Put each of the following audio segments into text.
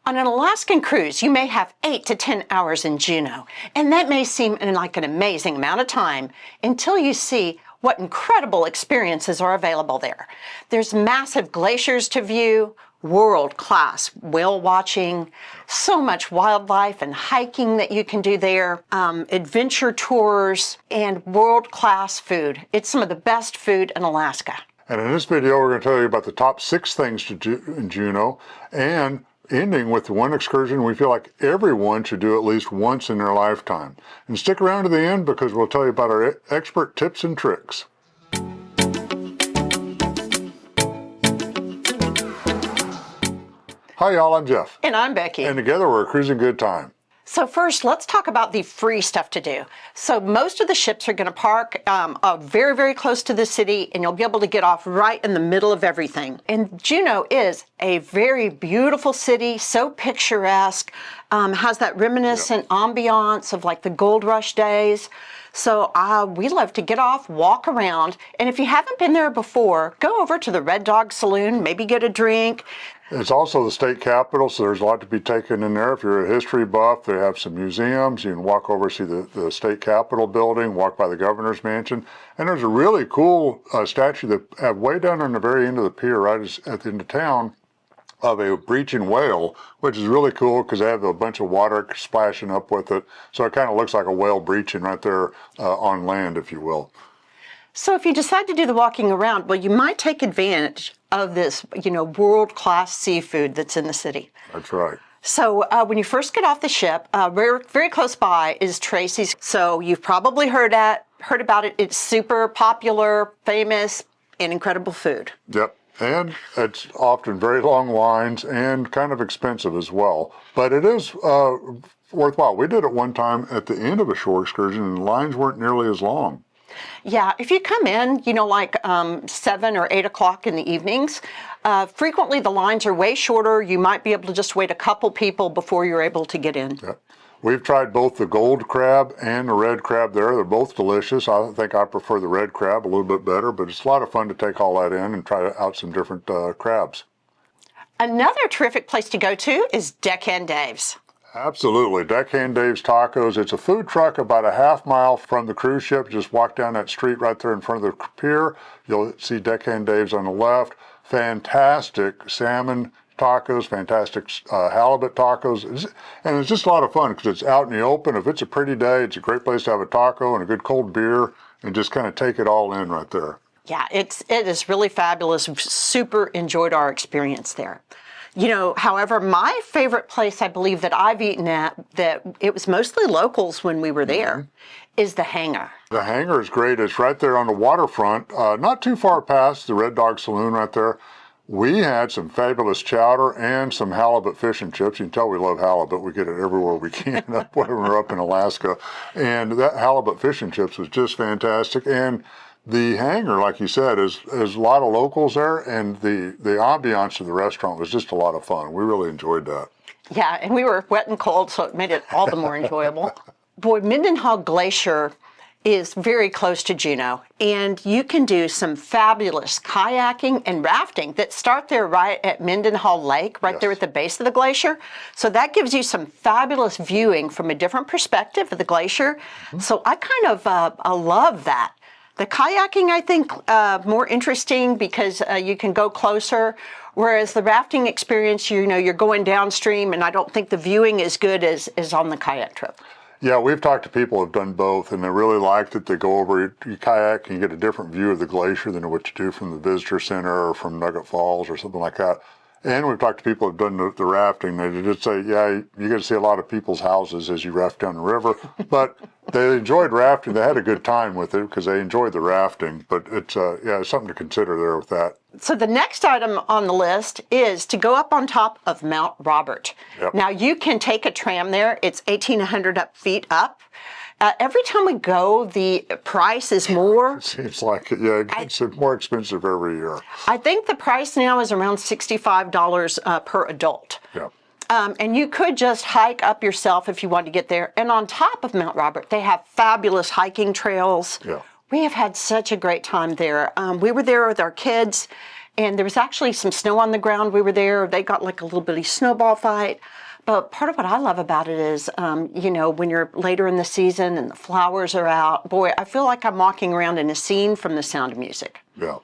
On an Alaskan cruise, you may have 8 to 10 hours in Juneau, and that may seem like an amazing amount of time until you see what incredible experiences are available there. There's massive glaciers to view, world-class whale watching, so much wildlife and hiking that you can do there, adventure tours, and world-class food. It's some of the best food in Alaska. And in this video, we're going to tell you about the top 6 things to do in Juneau, and ending with one excursion we feel like everyone should do at least once in their lifetime. And stick around to the end because we'll tell you about our expert tips and tricks. Hi y'all, I'm Jeff. And I'm Becky. And together we're a cruising good time. So first, let's talk about the free stuff to do. So most of the ships are going to park very, very close to the city, and you'll be able to get off right in the middle of everything. And Juneau is a very beautiful city, so picturesque, has that reminiscent ambiance of like the gold rush days. So we love to get off, walk around, and if you haven't been there before, go over to the Red Dog Saloon, maybe get a drink. It's also the state capitol, so there's a lot to be taken in there. If you're a history buff, they have some museums. You can walk over, see the state capitol building, walk by the governor's mansion. And there's a really cool statue that way down on the very end of the pier, right at the end of town, of a breaching whale, which is really cool because they have a bunch of water splashing up with it. So it kind of looks like a whale breaching right there on land, if you will. So if you decide to do the walking around, well, you might take advantage of this, world-class seafood that's in the city. That's right. So when you first get off the ship, very, very close by is Tracy's. So you've probably heard about it. It's super popular, famous, and incredible food. Yep. And it's often very long lines and kind of expensive as well. But it is worthwhile. We did it one time at the end of a shore excursion, and the lines weren't nearly as long. Yeah, if you come in, like 7 or 8 o'clock in the evenings, frequently the lines are way shorter. You might be able to just wait a couple people before you're able to get in. Yeah. We've tried both the gold crab and the red crab there. They're both delicious. I think I prefer the red crab a little bit better, but it's a lot of fun to take all that in and try out some different crabs. Another terrific place to go to is Deckhand Dave's. Absolutely. Deckhand Dave's Tacos. It's a food truck about a half-mile from the cruise ship. Just walk down that street right there in front of the pier. You'll see Deckhand Dave's on the left. Fantastic salmon tacos, fantastic halibut tacos. And it's just a lot of fun because it's out in the open. If it's a pretty day, it's a great place to have a taco and a good cold beer and just kind of take it all in right there. Yeah, it is really fabulous. We've super enjoyed our experience there. However, my favorite place I believe that I've eaten at, that it was mostly locals when we were there, is the Hangar. The Hangar is great. It's right there on the waterfront, not too far past the Red Dog Saloon right there. We had some fabulous chowder and some halibut fish and chips. You can tell we love halibut. We get it everywhere we can when we're up in Alaska. And that halibut fish and chips was just fantastic. And the Hangar, like you said, is a lot of locals there, and the ambiance of the restaurant was just a lot of fun. We really enjoyed that. Yeah, and we were wet and cold, so it made it all the more enjoyable. Boy, Mendenhall Glacier is very close to Juneau, and you can do some fabulous kayaking and rafting that start there right at Mendenhall Lake, right there at the base of the glacier. So that gives you some fabulous viewing from a different perspective of the glacier. So I kind of I love that. The kayaking, I think, more interesting because you can go closer, whereas the rafting experience, you're going downstream, and I don't think the viewing is good as on the kayak trip. Yeah, we've talked to people who have done both, and they really liked it. They go over, you kayak, and you get a different view of the glacier than what you do from the visitor center or from Nugget Falls or something like that. And we've talked to people who have done the rafting. They just say, yeah, you get to see a lot of people's houses as you raft down the river. But they enjoyed rafting. They had a good time with it because they enjoyed the rafting. But it's something to consider there with that. So the next item on the list is to go up on top of Mount Robert. Yep. Now you can take a tram there. It's 1,800 feet up. Every time we go, the price is more. It seems like it. Yeah, it's more expensive every year. I think the price now is around $65 per adult. Yeah. And you could just hike up yourself if you want to get there. And on top of Mount Robert, they have fabulous hiking trails. Yeah. We have had such a great time there. We were there with our kids, and there was actually some snow on the ground. We were there. They got like a little bitty snowball fight. But part of what I love about it is, you know, when you're later in the season and the flowers are out, boy, I feel like I'm walking around in a scene from The Sound of Music. Yeah.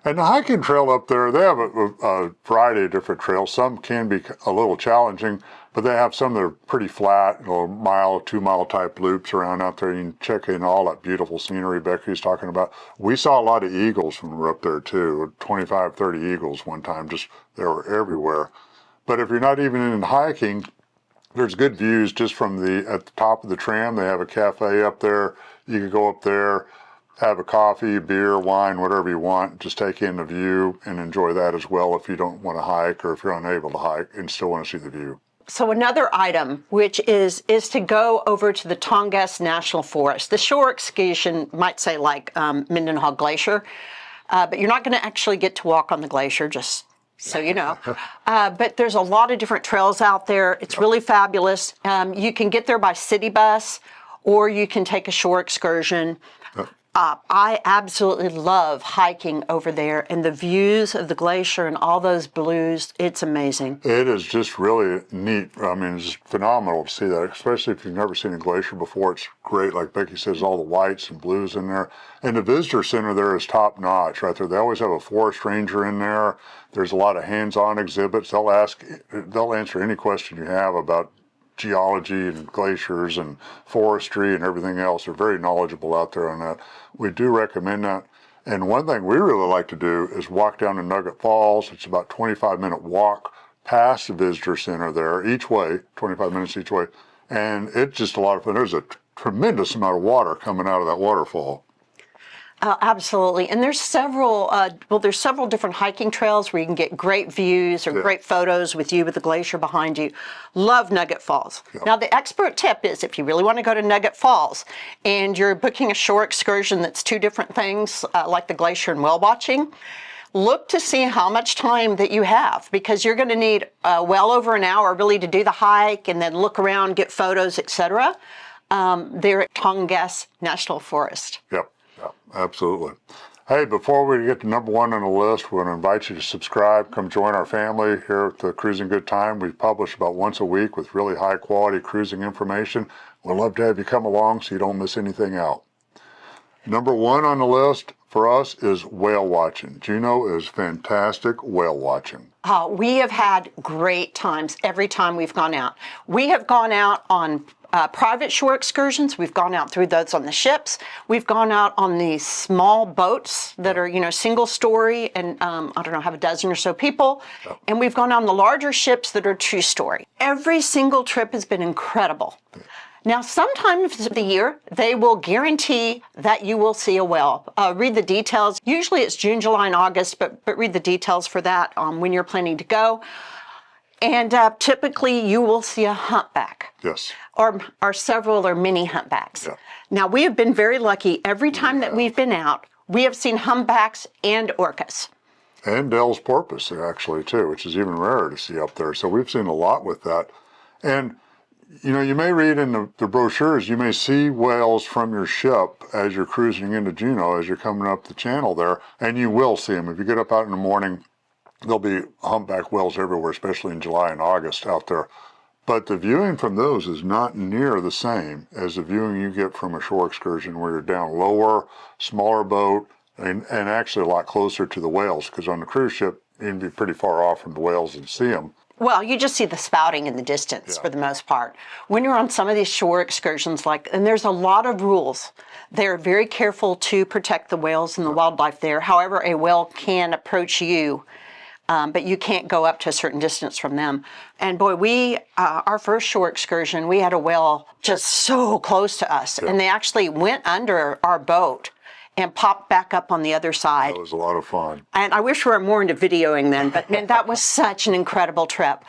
And the hiking trail up there, they have a variety of different trails. Some can be a little challenging, but they have some that are pretty flat, you know, mile, 2 mile type loops around out there. You can check in all that beautiful scenery Becky's talking about. We saw a lot of eagles when we were up there too, 25, 30 eagles one time, just they were everywhere. But if you're not even in hiking, there's good views just from at the top of the tram. They have a cafe up there. You can go up there, have a coffee, beer, wine, whatever you want. Just take in the view and enjoy that as well if you don't want to hike or if you're unable to hike and still want to see the view. So another item, which is to go over to the Tongass National Forest. The shore excursion might say like Mendenhall Glacier, but you're not going to actually get to walk on the glacier, just so you know. But there's a lot of different trails out there. It's really fabulous. You can get there by city bus, or you can take a shore excursion. I absolutely love hiking over there, and the views of the glacier and all those blues, it's amazing. It is just really neat. I mean, it's just phenomenal to see that, especially if you've never seen a glacier before. It's great. Like Becky says, all the whites and blues in there. And the visitor center there is top notch right there. They always have a forest ranger in there. There's a lot of hands-on exhibits. They'll answer any question you have about geology and glaciers and forestry and everything else. They're very knowledgeable out there on that. We do recommend that. And one thing we really like to do is walk down to Nugget Falls. It's about a 25-minute walk past the visitor center there each way, 25 minutes each way. And it's just a lot of fun. There's a tremendous amount of water coming out of that waterfall. Absolutely, and there's several. There's several different hiking trails where you can get great views or great photos with the glacier behind you. Love Nugget Falls. Yeah. Now, the expert tip is if you really want to go to Nugget Falls and you're booking a shore excursion that's two different things, like the glacier and whale watching, look to see how much time that you have, because you're going to need well over an hour really to do the hike and then look around, get photos, etc. They're at Tongass National Forest. Yep. Yeah, absolutely. Hey, before we get to number one on the list, we want to invite you to subscribe. Come join our family here at the Cruising Good Time. We publish about once a week with really high quality cruising information. We'd love to have you come along so you don't miss anything out. Number one on the list for us is whale watching. Juneau is fantastic whale watching. We have had great times every time we've gone out. We have gone out on private shore excursions. We've gone out through those on the ships. We've gone out on these small boats that are, single story and I don't know, have a dozen or so people. Yep. And we've gone on the larger ships that are two story. Every single trip has been incredible. Yep. Now, sometimes of the year, they will guarantee that you will see a whale. Read the details. Usually it's June, July, and August, but read the details for that when you're planning to go. And typically you will see a humpback. Yes. Or several or many humpbacks. Yeah. Now, we have been very lucky. Every time that we've been out, we have seen humpbacks and orcas. And Dell's porpoise actually too, which is even rarer to see up there. So we've seen a lot with that. And you may read in the brochures, you may see whales from your ship as you're cruising into Juneau, as you're coming up the channel there, and you will see them. If you get up out in the morning, there'll be humpback whales everywhere, especially in July and August out there. But the viewing from those is not near the same as the viewing you get from a shore excursion where you're down lower, smaller boat, and actually a lot closer to the whales, because on the cruise ship, you can be pretty far off from the whales and see them. Well, you just see the spouting in the distance for the most part. When you're on some of these shore excursions, and there's a lot of rules. They're very careful to protect the whales and the wildlife there. However, a whale can approach you, but you can't go up to a certain distance from them. And boy, our first shore excursion, we had a whale just so close to us, and they actually went under our boat and popped back up on the other side. That was a lot of fun. And I wish we were more into videoing then, but man, that was such an incredible trip.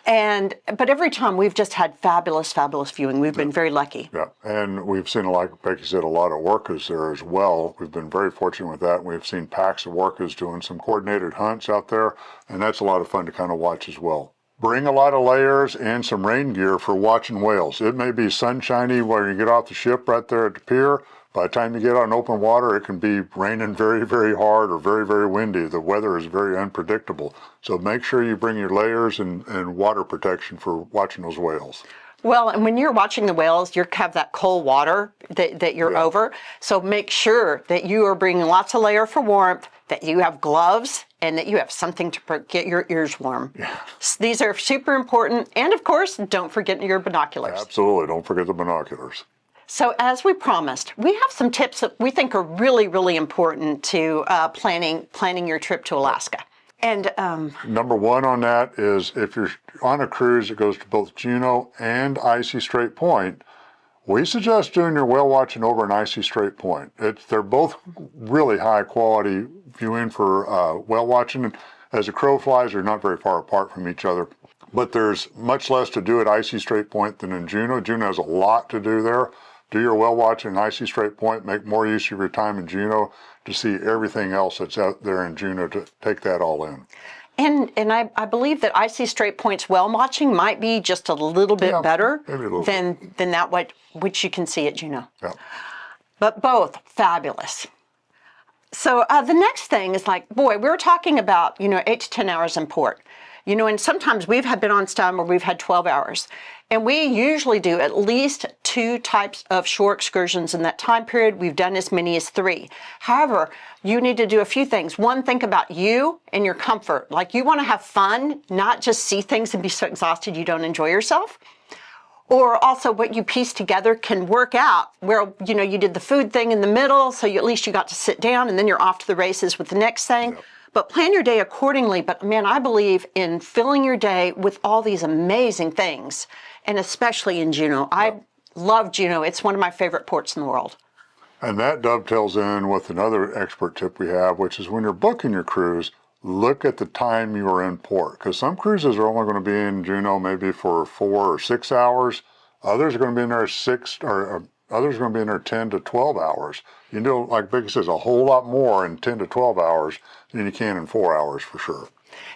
But every time we've just had fabulous, fabulous viewing. We've been very lucky. Yeah, and we've seen, like Becky said, a lot of orcas there as well. We've been very fortunate with that. We've seen packs of orcas doing some coordinated hunts out there, and that's a lot of fun to kind of watch as well. Bring a lot of layers and some rain gear for watching whales. It may be sunshiny where you get off the ship right there at the pier. By the time you get on open water, it can be raining very, very hard or very, very windy. The weather is very unpredictable. So make sure you bring your layers and water protection for watching those whales. Well, and when you're watching the whales, you have that cold water that you're over. So make sure that you are bringing lots of layer for warmth, that you have gloves, and that you have something to get your ears warm. Yeah. These are super important. And of course, don't forget your binoculars. Absolutely. Don't forget the binoculars. So as we promised, we have some tips that we think are really, really important to planning your trip to Alaska. And number one on that is if you're on a cruise that goes to both Juneau and Icy Strait Point, we suggest doing your whale watching over an Icy Strait Point. They're both really high quality viewing for whale watching. And as a crow flies, they're not very far apart from each other. But there's much less to do at Icy Strait Point than in Juneau. Juneau has a lot to do there. Do your whale watching in Icy Strait Point. Make more use of your time in Juneau to see everything else that's out there in Juneau, to take that all in. And I believe that Icy Strait Point's whale watching might be just a little bit better than that which you can see at Juneau. Yeah. But both fabulous. So the next thing is like, boy, we were talking about 8 to 10 hours in port. And sometimes we've been on some where we've had 12 hours. And we usually do at least 2 types of shore excursions in that time period. We've done as many as 3. However, you need to do a few things. One, think about you and your comfort. Like, you want to have fun, not just see things and be so exhausted you don't enjoy yourself. Or also what you piece together can work out where, you did the food thing in the middle, so at least you got to sit down and then you're off to the races with the next thing. Yep. But plan your day accordingly. But man, I believe in filling your day with all these amazing things, and especially in Juneau. I love Juneau. It's one of my favorite ports in the world. And that dovetails in with another expert tip we have, which is when you're booking your cruise, look at the time you are in port. Because some cruises are only going to be in Juneau maybe for 4 or 6 hours. Others are going to be in there others are going to be in there 10 to 12 hours. You do, like Vicki says, a whole lot more in 10 to 12 hours than you can in 4 hours for sure.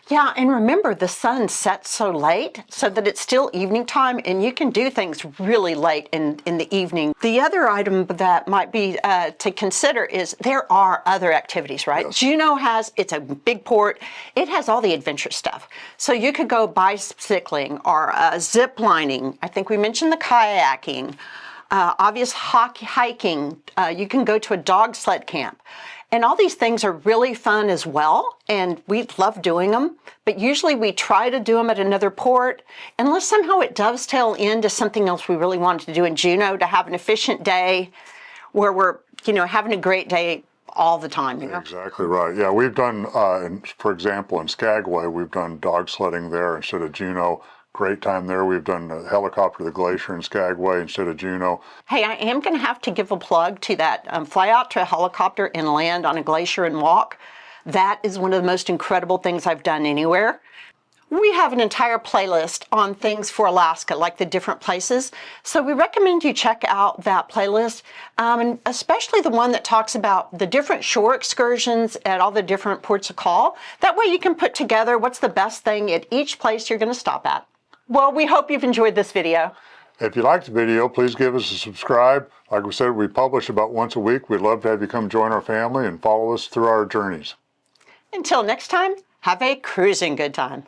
Yeah, and remember, the sun sets so late so that it's still evening time, and you can do things really late in the evening. The other item that might be to consider is there are other activities, right? Yes. Juneau it's a big port. It has all the adventure stuff. So you could go bicycling or zip lining. I think we mentioned the kayaking. Obvious hiking. You can go to a dog sled camp. And all these things are really fun as well, and we love doing them. But usually we try to do them at another port, unless somehow it dovetails into something else we really wanted to do in Juneau, to have an efficient day where we're, having a great day all the time. Exactly right. Yeah, we've done, for example, in Skagway, we've done dog sledding there instead of Juneau. Great time there. We've done a helicopter to the glacier in Skagway instead of Juneau. Hey, I am going to have to give a plug to that. Fly out to a helicopter and land on a glacier and walk. That is one of the most incredible things I've done anywhere. We have an entire playlist on things for Alaska, like the different places. So we recommend you check out that playlist, and especially the one that talks about the different shore excursions at all the different ports of call. That way you can put together what's the best thing at each place you're going to stop at. Well, we hope you've enjoyed this video. If you liked the video, please give us a subscribe. Like we said, we publish about once a week. We'd love to have you come join our family and follow us through our journeys. Until next time, have a cruising good time.